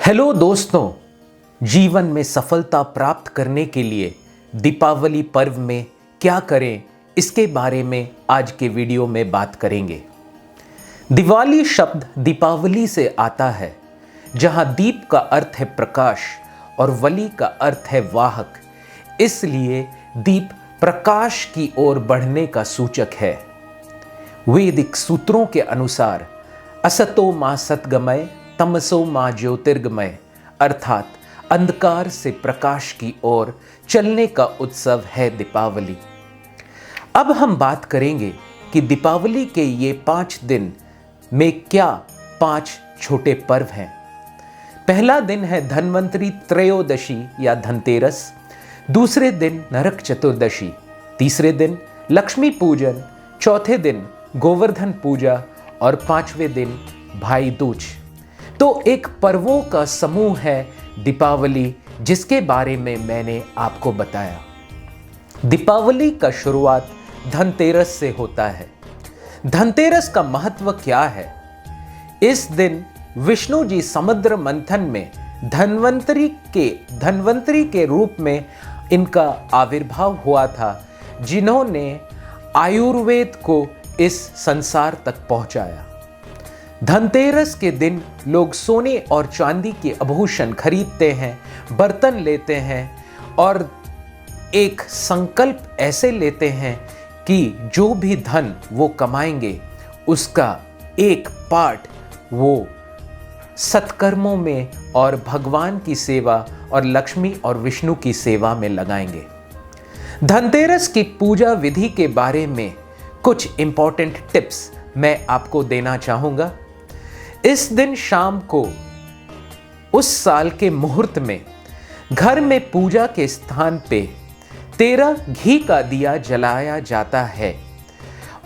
Hello दोस्तों, जीवन में सफलता प्राप्त करने के लिए दीपावली पर्व में क्या करें, इसके बारे में आज के वीडियो में बात करेंगे। दिवाली शब्द दीपावली से आता है, जहां दीप का अर्थ है प्रकाश और वली का अर्थ है वाहक। इसलिए दीप प्रकाश की ओर बढ़ने का सूचक है। वैदिक सूत्रों के अनुसार असतो मा सद्गमय तमसो मा ज्योतिर्गमय, अर्थात अंधकार से प्रकाश की ओर चलने का उत्सव है दीपावली। अब हम बात करेंगे कि दीपावली के ये 5 दिन में क्या 5 छोटे पर्व हैं। पहला दिन है धन्वंतरी त्रयोदशी या धनतेरस, दूसरे दिन नरक चतुर्दशी, तीसरे दिन लक्ष्मी पूजन, चौथे दिन गोवर्धन पूजा और 5वें दिन भाई दूज। तो एक पर्वों का समूह है दीपावली, जिसके बारे में मैंने आपको बताया। दीपावली का शुरुआत धनतेरस से होता है। धनतेरस का महत्व क्या है? इस दिन विष्णु जी समुद्र मंथन में धन्वंतरी के रूप में इनका आविर्भाव हुआ था, जिन्होंने आयुर्वेद को इस संसार तक पहुंचाया। धनतेरस के दिन लोग सोने और चांदी के आभूषण खरीदते हैं, बर्तन लेते हैं और एक संकल्प ऐसे लेते हैं कि जो भी धन वो कमाएंगे उसका एक पार्ट वो सत्कर्मों में और भगवान की सेवा और लक्ष्मी और विष्णु की सेवा में लगाएंगे। धनतेरस की पूजा विधि के बारे में कुछ इंपॉर्टेंट टिप्स मैं आपको देना चाहूँगा। इस दिन शाम को उस साल के मुहूर्त में घर में पूजा के स्थान पे 13 घी का दिया जलाया जाता है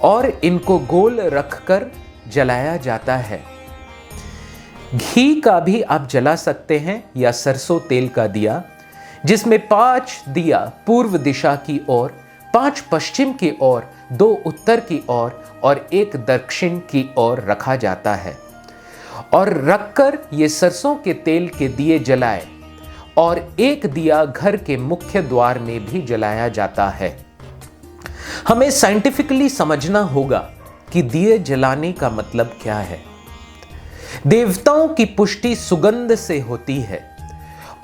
और इनको गोल रखकर जलाया जाता है। घी का भी आप जला सकते हैं या सरसों तेल का दिया, जिसमें 5 दिया पूर्व दिशा की ओर, 5 पश्चिम की ओर, 2 उत्तर की ओर और 1 दक्षिण की ओर रखा जाता है। और रखकर ये सरसों के तेल के दिए जलाए और 1 दिया घर के मुख्य द्वार में भी जलाया जाता है। हमें साइंटिफिकली समझना होगा कि दिए जलाने का मतलब क्या है। देवताओं की पुष्टि सुगंध से होती है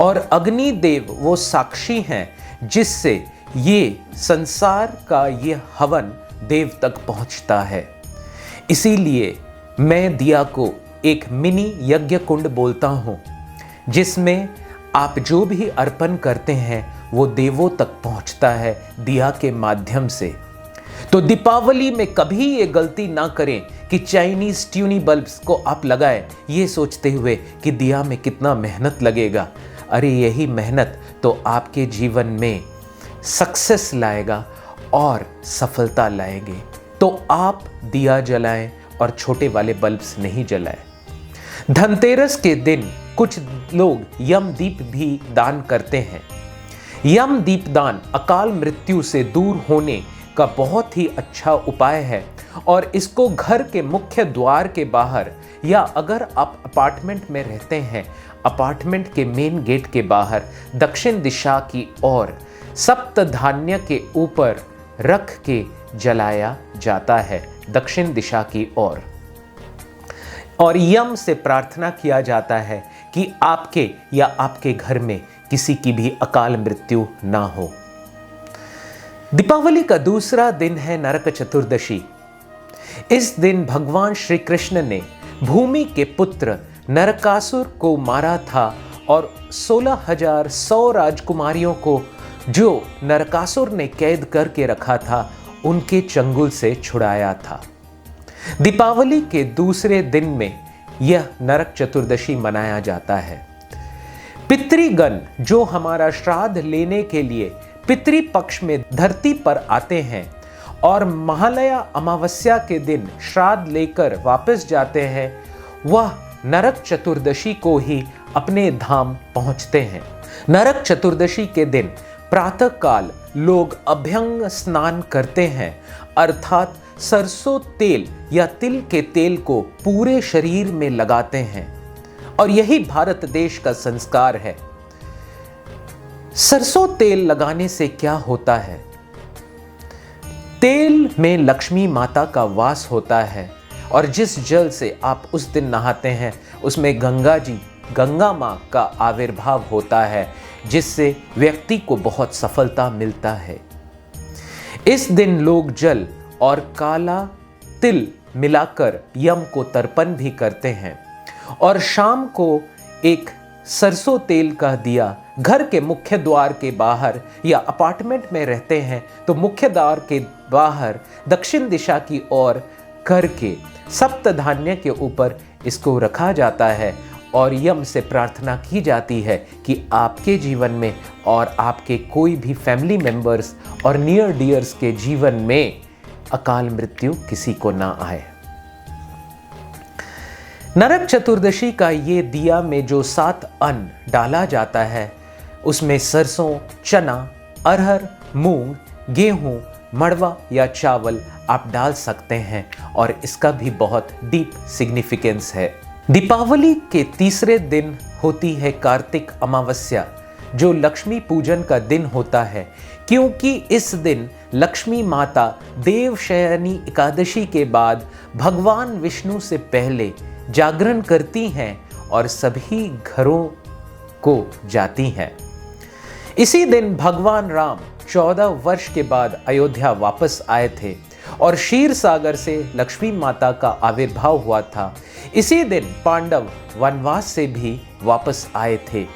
और अग्नि देव वो साक्षी हैं जिससे ये संसार का ये हवन देव तक पहुंचता है। इसीलिए मैं दिया को एक मिनी यज्ञ कुंड बोलता हूं, जिसमें आप जो भी अर्पण करते हैं वो देवों तक पहुंचता है दिया के माध्यम से। तो दीपावली में कभी ये गलती ना करें कि चाइनीज ट्यूनी बल्ब्स को आप लगाएं ये सोचते हुए कि दिया में कितना मेहनत लगेगा। अरे यही मेहनत तो आपके जीवन में सक्सेस लाएगा और सफलता लाएंगे। तो आप दिया जलाएं और छोटे वाले बल्ब्स नहीं जलाएं। धनतेरस के दिन कुछ लोग यम दीप भी दान करते हैं। यम दीप दान अकाल मृत्यु से दूर होने का बहुत ही अच्छा उपाय है और इसको घर के मुख्य द्वार के बाहर, या अगर आप अपार्टमेंट में रहते हैं, अपार्टमेंट के मेन गेट के बाहर दक्षिण दिशा की ओर सप्त धान्य के ऊपर रख के जलाया जाता है, दक्षिण दिशा की ओर। और यम से प्रार्थना किया जाता है कि आपके या आपके घर में किसी की भी अकाल मृत्यु ना हो। दीपावली का दूसरा दिन है नरक चतुर्दशी। इस दिन भगवान श्री कृष्ण ने भूमि के पुत्र नरकासुर को मारा था और 16,100 राजकुमारियों को जो नरकासुर ने कैद करके रखा था उनके चंगुल से छुड़ाया था। दीपावली के दूसरे दिन में यह नरक चतुर्दशी मनाया जाता है। पितृगण जो हमारा श्राद्ध लेने के लिए पितृ पक्ष में धरती पर आते हैं और महालया अमावस्या के दिन श्राद्ध लेकर वापस जाते हैं, वह नरक चतुर्दशी को ही अपने धाम पहुंचते हैं। नरक चतुर्दशी के दिन प्रातः काल लोग अभ्यंग स्नान करते हैं, अर्थात सरसों तेल या तिल के तेल को पूरे शरीर में लगाते हैं और यही भारत देश का संस्कार है। सरसों तेल लगाने से क्या होता है? तेल में लक्ष्मी माता का वास होता है और जिस जल से आप उस दिन नहाते हैं उसमें गंगा माँ का आविर्भाव होता है, जिससे व्यक्ति को बहुत सफलता मिलता है। इस दिन लोग जल और काला तिल मिलाकर यम को तर्पण भी करते हैं और शाम को एक सरसों तेल का दिया घर के मुख्य द्वार के बाहर, या अपार्टमेंट में रहते हैं तो मुख्य द्वार के बाहर दक्षिण दिशा की ओर करके सप्त धान्य के ऊपर इसको रखा जाता है और यम से प्रार्थना की जाती है कि आपके जीवन में और आपके कोई भी फैमिली मेंबर्स और नियर डियर्स के जीवन में अकाल मृत्यु किसी को ना आए। नरक चतुर्दशी का ये दिया में जो 7 अन्न डाला जाता है उसमें सरसों, चना, अरहर, मूंग, गेहूं, मड़वा या चावल आप डाल सकते हैं और इसका भी बहुत डीप सिग्निफिकेंस है। दीपावली के तीसरे दिन होती है कार्तिक अमावस्या, जो लक्ष्मी पूजन का दिन होता है, क्योंकि इस दिन लक्ष्मी माता देवशयनी एकादशी के बाद भगवान विष्णु से पहले जागरण करती हैं और सभी घरों को जाती हैं। इसी दिन भगवान राम 14 वर्ष के बाद अयोध्या वापस आए थे और क्षीर सागर से लक्ष्मी माता का आविर्भाव हुआ था। इसी दिन पांडव वनवास से भी वापस आए थे।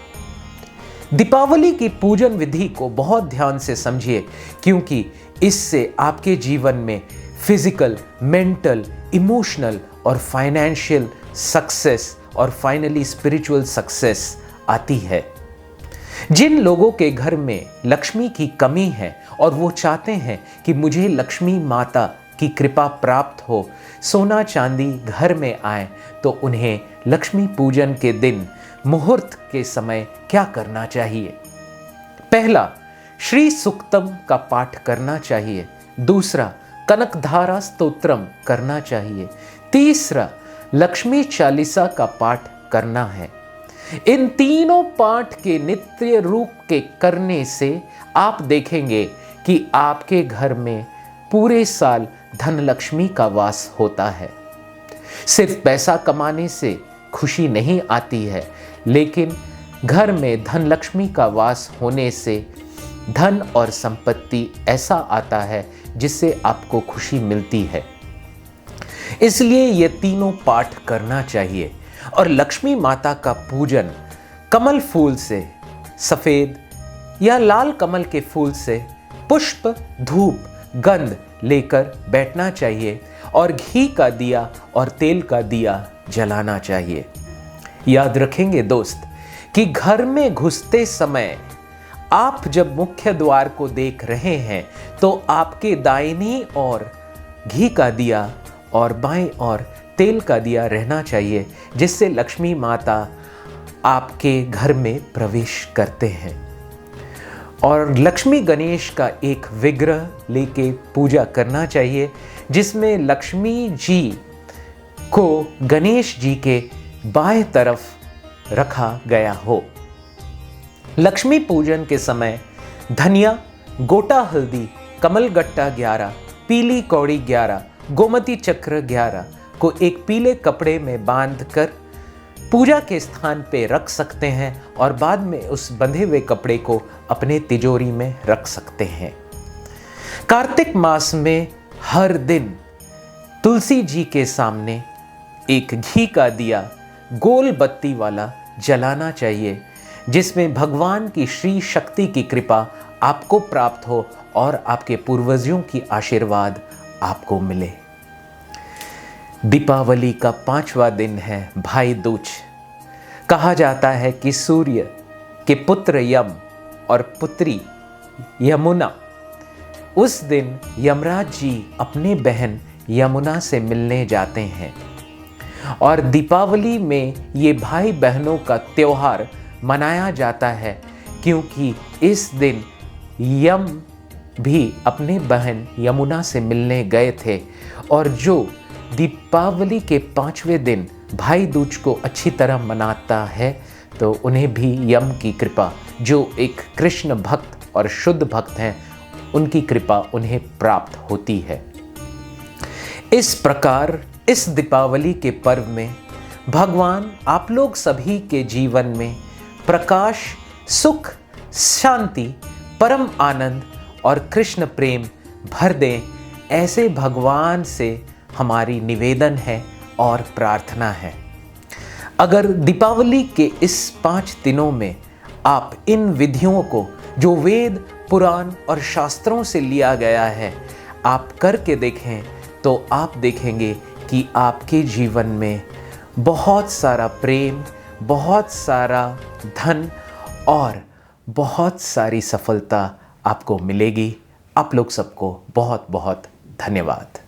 दीपावली की पूजन विधि को बहुत ध्यान से समझिए, क्योंकि इससे आपके जीवन में फिजिकल, मेंटल, इमोशनल और फाइनेंशियल सक्सेस और फाइनली स्पिरिचुअल सक्सेस आती है। जिन लोगों के घर में लक्ष्मी की कमी है और वो चाहते हैं कि मुझे लक्ष्मी माता की कृपा प्राप्त हो, सोना चांदी घर में आए, तो उन्हें लक्ष्मी पूजन के दिन मुहूर्त के समय क्या करना चाहिए? पहला, श्री सुक्तम का पाठ करना चाहिए। दूसरा, कनकधारा स्तोत्रम करना चाहिए। तीसरा, लक्ष्मी चालीसा का पाठ करना है। इन तीनों पाठ के नित्य रूप के करने से आप देखेंगे कि आपके घर में पूरे साल धन लक्ष्मी का वास होता है। सिर्फ पैसा कमाने से खुशी नहीं आती है, लेकिन घर में धन लक्ष्मी का वास होने से धन और संपत्ति ऐसा आता है जिससे आपको खुशी मिलती है। इसलिए ये तीनों पाठ करना चाहिए। और लक्ष्मी माता का पूजन कमल फूल से, सफेद या लाल कमल के फूल से पुष्प, धूप, गंध लेकर बैठना चाहिए और घी का दिया और तेल का दिया जलाना चाहिए। याद रखेंगे दोस्त कि घर में घुसते समय आप जब मुख्य द्वार को देख रहे हैं तो आपके दाहिनी ओर घी का दिया और बाएं ओर तेल का दिया रहना चाहिए, जिससे लक्ष्मी माता आपके घर में प्रवेश करते हैं। और लक्ष्मी गणेश का एक विग्रह लेके पूजा करना चाहिए, जिसमें लक्ष्मी जी को गणेश जी के बाएं तरफ रखा गया हो। लक्ष्मी पूजन के समय धनिया, गोटा हल्दी, कमलगट्टा 11, पीली कौड़ी 11, गोमती चक्र 11 को एक पीले कपड़े में बांधकर पूजा के स्थान पे रख सकते हैं और बाद में उस बंधे हुए कपड़े को अपने तिजोरी में रख सकते हैं। कार्तिक मास में हर दिन तुलसी जी के सामने एक घी का दिया गोल बत्ती वाला जलाना चाहिए, जिसमें भगवान की श्री शक्ति की कृपा आपको प्राप्त हो और आपके पूर्वजों की आशीर्वाद आपको मिले। दीपावली का 5वां दिन है भाई दूज। कहा जाता है कि सूर्य के पुत्र यम और पुत्री यमुना, उस दिन यमराज जी अपने बहन यमुना से मिलने जाते हैं और दीपावली में ये भाई बहनों का त्योहार मनाया जाता है, क्योंकि इस दिन यम भी अपने बहन यमुना से मिलने गए थे और जो दीपावली के 5वें दिन भाई दूज को अच्छी तरह मनाता है तो उन्हें भी यम की कृपा, जो एक कृष्ण भक्त और शुद्ध भक्त हैं, उनकी कृपा उन्हें प्राप्त होती है। इस प्रकार इस दीपावली के पर्व में भगवान आप लोग सभी के जीवन में प्रकाश, सुख, शांति, परम आनंद और कृष्ण प्रेम भर दें, ऐसे भगवान से हमारी निवेदन है और प्रार्थना है। अगर दीपावली के इस 5 दिनों में आप इन विधियों को, जो वेद, पुराण और शास्त्रों से लिया गया है, आप करके देखें तो आप देखेंगे कि आपके जीवन में बहुत सारा प्रेम, बहुत सारा धन और बहुत सारी सफलता आपको मिलेगी। आप लोग सबको बहुत बहुत धन्यवाद।